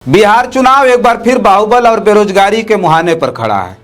बिहार चुनाव एक बार फिर बाहुबल और बेरोजगारी के मुहाने पर खड़ा है।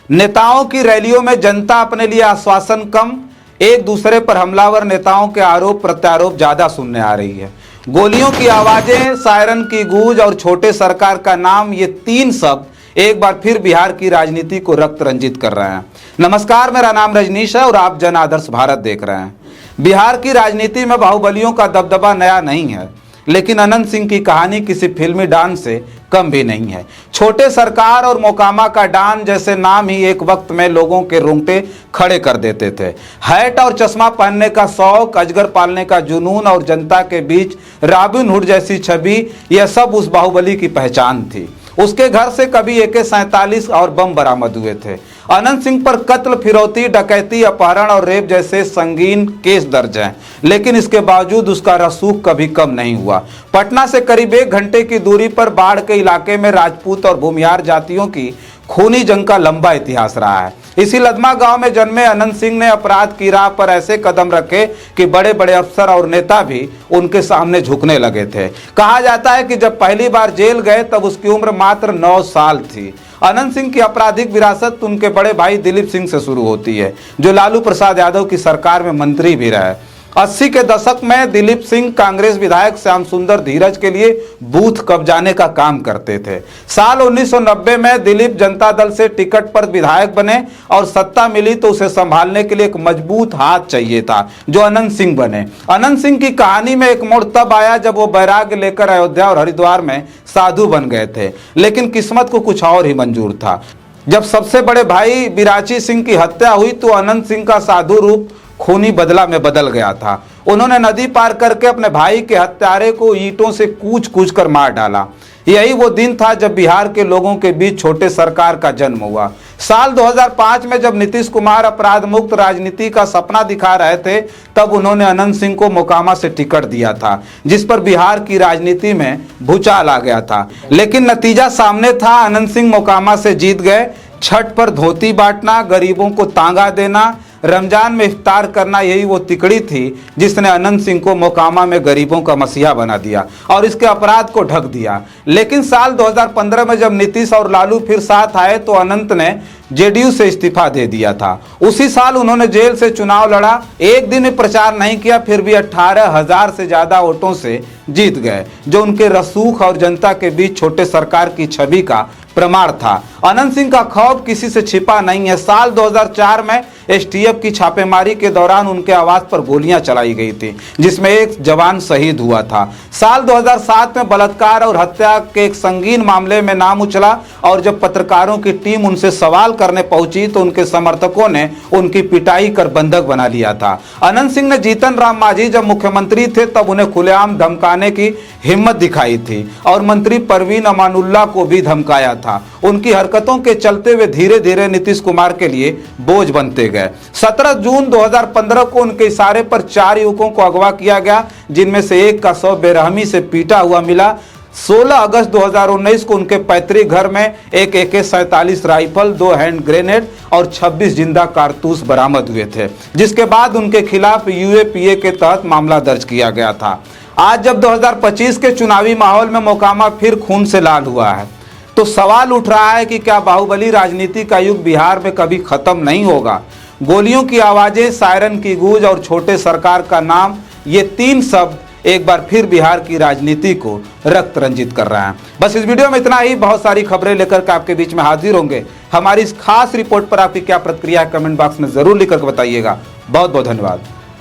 नेताओं की रैलियों में जनता अपने लिए आश्वासन कम, एक दूसरे पर हमलावर नेताओं के आरोप प्रत्यारोप ज्यादा सुनने आ रही है। गोलियों की आवाजें, सायरन की गूंज और छोटे सरकार का नाम, ये तीन शब्द एक बार फिर बिहार की राजनीति को रक्त रंजित कर रहे हैं। नमस्कार, मेरा नाम रजनीश है और आप जन आदर्श भारत देख रहे हैं। बिहार की राजनीति में बाहुबलियों का दबदबा नया नहीं है, लेकिन अनंत सिंह की कहानी किसी फिल्मी डॉन से कम भी नहीं है। छोटे सरकार और मोकामा का डॉन जैसे नाम ही एक वक्त में लोगों के रोंगटे खड़े कर देते थे। हैट और चश्मा पहनने का शौक, अजगर पालने का जुनून और जनता के बीच रॉबिन हुड जैसी छवि, यह सब उस बाहुबली की पहचान थी। उसके घर से कभी AK-47 और बम बरामद हुए थे। अनंत सिंह पर कत्ल, फिरौती, डकैती, अपहरण और रेप जैसे संगीन केस दर्ज हैं, लेकिन इसके बावजूद उसका रसूख कभी कम नहीं हुआ। पटना से करीब 1 घंटे की दूरी पर बाढ़ के इलाके में राजपूत और भूमिहार जातियों की खूनी जंग का लंबा इतिहास रहा है। इसी लदमा गांव में जन्मे अनंत सिंह ने अपराध की राह पर ऐसे कदम रखे कि बड़े बड़े अफसर और नेता भी उनके सामने झुकने लगे थे। कहा जाता है कि जब पहली बार जेल गए तब उसकी उम्र मात्र 9 साल थी। अनंत सिंह की आपराधिक विरासत उनके बड़े भाई दिलीप सिंह से शुरू होती है, जो लालू प्रसाद यादव की सरकार में मंत्री भी रहे। 80 के दशक में दिलीप सिंह कांग्रेस विधायक श्याम सुंदर धीरज के लिए बूथ कब्जाने का काम करते थे। साल 1990 में दिलीप जनता दल से टिकट पर विधायक बने और सत्ता मिली तो उसे संभालने के लिए एक मजबूत हाथ चाहिए था, जो अनंत सिंह बने। अनंत सिंह की कहानी में एक मोड़ तब आया जब वो वैराग्य लेकर अयोध्या और हरिद्वार में साधु बन गए थे, लेकिन किस्मत को कुछ और ही मंजूर था। जब सबसे बड़े भाई बिराची सिंह की हत्या हुई तो अनंत सिंह का साधु रूप खूनी बदला में बदल गया था। उन्होंने नदी पार करके अपने भाई के हत्यारे को ईंटों से कूच कूच कर मार डाला। यही वो दिन था जब बिहार के लोगों के बीच छोटे सरकार का जन्म हुआ। साल 2005 में जब नीतीश कुमार अपराध मुक्त राजनीति का सपना दिखा रहे थे, तब उन्होंने अनंत सिंह को मोकामा से टिकट दिया था, जिस पर बिहार की राजनीति में भूचाल आ गया था। लेकिन नतीजा सामने था, अनंत सिंह मोकामा से जीत गए। छठ पर धोती बांटना, गरीबों को तांगा देना, रमजान में इफ्तार करना, यही वो तिकड़ी थी जिसने अनंत सिंह को मोकामा में गरीबों का मसीहा बना दिया और इसके अपराध को ढक दिया। लेकिन साल 2015 में जब नीतीश और लालू फिर साथ आए तो अनंत ने JDU से इस्तीफा दे दिया था। उसी साल उन्होंने जेल से चुनाव लड़ा। एक दिन में प्रचार नहीं किया, फिर भी 18,000 से ज्यादा वोटों से जीत गए, जो उनके रसूख और जनता के बीच छोटे सरकार की छवि का प्रमाण था। अनंत सिंह का खौफ किसी से छिपा नहीं है। साल 2004 में STF की छापेमारी के दौरान उनके आवास पर गोलियां चलाई गई थी, जिसमें एक जवान शहीद हुआ था। साल 2007 में बलात्कार और हत्या के एक संगीन मामले में नाम उछला और जब पत्रकारों की टीम उनसे सवाल करने पहुंची तो उनके समर्थकों ने उनकी पिटाई कर बंधक बना लिया था। अनंत सिंह ने जीतन राम मांझी जब मुख्यमंत्री थे तब उन्हें खुलेआम धमकाने की हिम्मत दिखाई थी और मंत्री परवीन अमानुल्लाह को भी धमकाया था। उनकी हरकतों के चलते वे धीरे धीरे नीतीश कुमार के लिए बोझ बनते गए। 17 जून 2015 को उनके इशारे पर 4 युवकों को अगवा किया गया, जिनमें से एक का शव बेरहमी से पीटा हुआ मिला। 16 अगस्त 2019 को उनके पैतृक घर में एक AK-47 राइफल, 2 हैंड ग्रेनेड और 26 जिंदा कारतूस बरामद हुए थे, जिसके बाद उनके खिलाफ UAPA के तहत मामला दर्ज किया गया था। आज जब 2025 के चुनावी माहौल में मोकामा फिर खून से लाल हुआ है, तो सवाल उठ रहा है कि क्या बाहुबली राजनीति का युग बिहार में कभी खत्म नहीं होगा। गोलियों की आवाजें, सायरन की गूंज और छोटे सरकार का नाम, ये तीन शब्द एक बार फिर बिहार की राजनीति को रक्त रंजित कर रहे हैं। बस इस वीडियो में इतना ही। बहुत सारी खबरें लेकर के आपके बीच में हाजिर होंगे। हमारी इस खास रिपोर्ट पर आपकी क्या प्रतिक्रिया है, कमेंट बॉक्स में जरूर लिख कर बताइएगा। बहुत बहुत धन्यवाद।